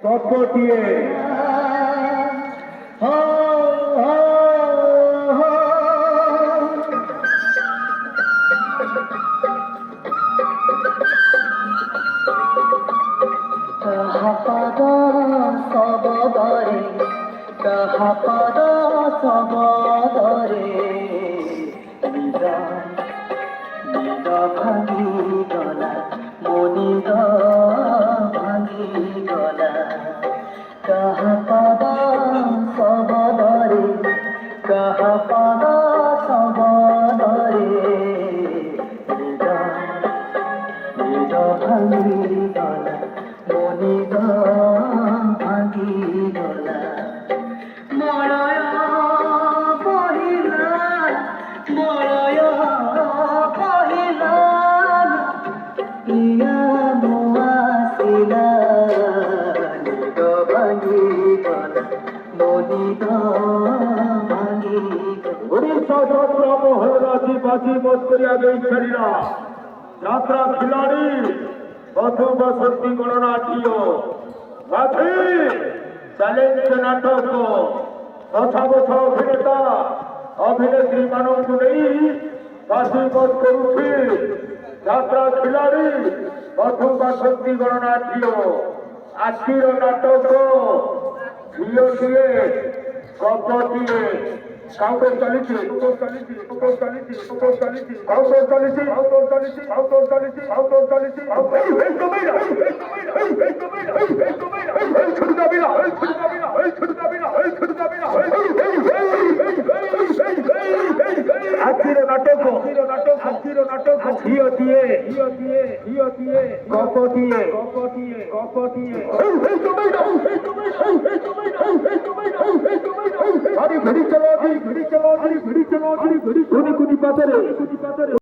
গপ দিয়ে কাহাপদ সবদরে কাহাপদ সবদরে নিদ নিদ ভাঙি গলা মনিদ ভাঙি গলা কাহাপদ সবদরে কাহাপদ সবদরে নিদ নিদ ভাঙি গলা মনিদ ভাঙি গলা মলয় পহিলা মলয় পহিলা ইয়া মোয়াসিলা নিদ ভাঙি গলা মনিদ ভাঙি উড়িষ্যা যাত্রা মহারাজি বাজি মত করিয়া গেছিলা যাত্রা খিলাড়ি প্রথম বসতি গণনাট্য রাধে চ্যালেঞ্জ নাটক কথা কথা অভিনেতা অভিনেত্রী ମାନଙ୍କୁ ନେଇ ବାଜିବତ କରୁଛି ଯାତ୍ରା ଖିଲାଡି ପ୍ରଥମ ବସତି ଗଣନାଟ୍ୟ ଆଜିର ନାଟକ ଝିଅଟିଏ ଗପଟିଏ କାଉଣ୍ଟର ଚାଲିଛି ଆଜିର ନାଟକ ଝିଅଟିଏ ଗପଟିଏ घड़ी चलो जी घड़ी चलो कुनी पातरे